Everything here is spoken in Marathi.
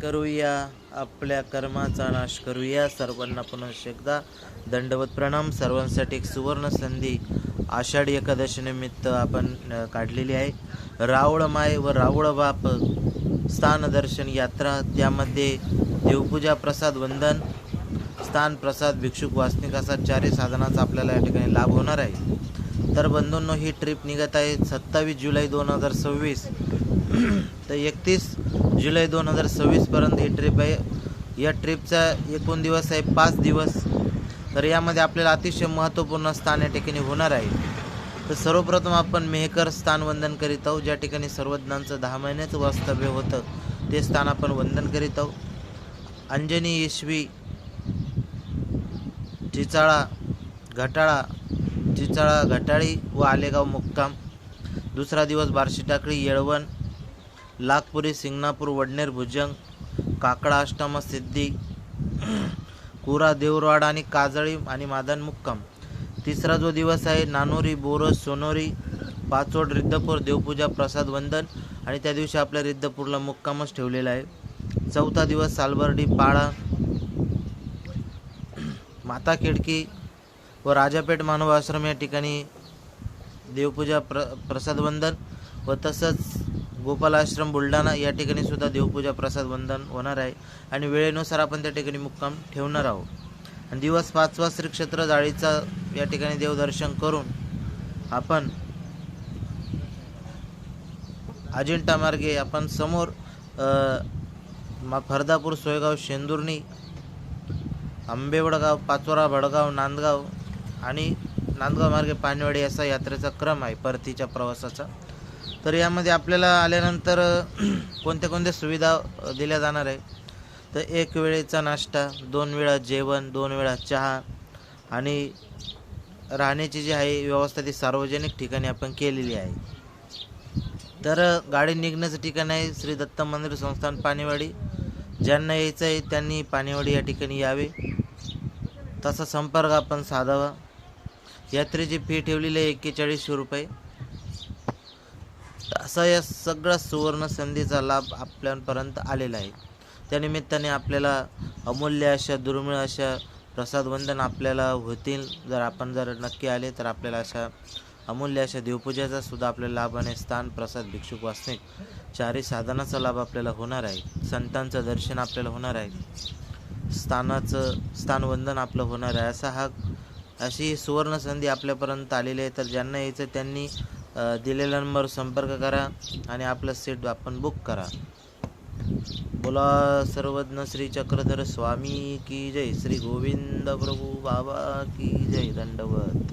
करूया आपल्या कर्माचा नाश करूया. सर्वांना पुन्हा एकदा दंडवत प्रणाम. सर्वांसाठी एक सुवर्ण संधी आषाढी एकादशी निमित्त आपण काढलेली आहे. रावळमाय व रावळ बाप स्थान दर्शन यात्रा, त्यामध्ये देवपूजा, प्रसाद वंदन, स्थान प्रसाद, भिक्षुक वासनिक असा चारही साधनाचा आपल्याला या ठिकाणी लाभ होणार आहे. तर बंधूंनो, ही ट्रिप निघत आहे 27 जुलै 2026 तर 31 जुलै 2026 पर्यंत ही ट्रिप आहे. या ट्रिपचा एकूण दिवस आहे 5 दिवस. तर यामध्ये आपल्याला अतिशय महत्त्वपूर्ण स्थान या ठिकाणी होणार आहे. तर सर्वप्रथम आपण मेहकर स्थान वंदन करीत आहोत. ज्या ठिकाणी सर्वज्ञांचं 10 महिन्याचं वास्तव्य होतं ते स्थान आपण वंदन करीत आहोत. अंजनी, येशवी, चिचाळा, घटाळी व आलेगाव मुक्काम. दुसरा दिवस बार्शी टाकळी, येळवण, लाखपुरी, सिंगणापूर, वडनेर, भुजंग, काकडा, अष्टमा, सिद्धी, कुरा, देवरवाडा आणि काजळी आणि मादन मुक्काम. तिसरा जो दिवस आहे नानोरी, बोरस, सोनोरी, पाचोड, रिद्धपूर, देवपूजा, प्रसाद वंदन आणि त्या दिवशी आपल्या रिद्धपूरला मुक्कामच ठेवलेला आहे. चौथा दिवस सालबर्डी, पाळा, माता खिडकी व राजापेठ मानव आश्रम या ठिकाणी देवपूजा, प्रसाद वंदन व तसंच गोपाल आश्रम बुलढाणा या ठिकाणी सुद्धा देवपूजा, प्रसाद वंदन होणार आहे आणि वेळेनुसार आपण त्या ठिकाणी मुक्काम ठेवणार आहोत. आणि दिवस 5वा श्री क्षेत्र जाळीचा या ठिकाणी देवदर्शन करून आपण अजिंठा मार्गे आपण समोर फरदापूर, सोयगाव, शेंदुर्णी, आंबेवडगाव, पाचोरा, भडगाव, नांदगाव आणि नांदगाव मार्गे पाणीवाडी असा यात्रेचा क्रम आहे परतीच्या प्रवासाचा. तर यामध्ये आपल्याला आल्यानंतर कोणत्या कोणत्या सुविधा दिल्या जाणार आहे. तर 1 वेळेचा नाश्ता, 2 वेळा जेवण, 2 वेळा चहा आणि राहण्याची जी आहे व्यवस्था ती सार्वजनिक ठिकाणी आपण केलेली आहे. तर गाडी निघण्याचं ठिकाण आहे श्री दत्त मंदिर संस्थान पाणीवाडी. ज्यांना यायचं आहे त्यांनी पाणीवाडी या ठिकाणी यावे. तसा संपर्क आपण साधावा. यात्रेची फी ठेवलेली आहे 4100 रुपये. असा या सगळ्या सुवर्ण संधीचा लाभ आपल्यापर्यंत आलेला आहे. त्यानिमित्ताने आपल्याला अमूल्य अशा, दुर्मिळ अशा प्रसाद वंदन आपल्याला होतील. जर नक्की आले तर आपल्याला अशा अमूल्य अशा देवपूजेचा सुद्धा आपल्याला लाभ आणि स्थान प्रसाद, भिक्षुक वासनिक चारही साधनाचा लाभ आपल्याला होणार आहे. संतांचं दर्शन आपल्याला होणार आहे. स्थान वंदन आपलं होणार आहे. अशी सुवर्ण संधी आपल्यापर्यंत आलेली आहे. तर ज्यांना यायचं त्यांनी दिलेल्या नंबरवर संपर्क करा आणि आपलं सीट आपण बुक करा. बोला सर्वज्ञ श्री चक्रधर स्वामी की जय. श्री गोविंद प्रभू बाबा की जय. दंडवत.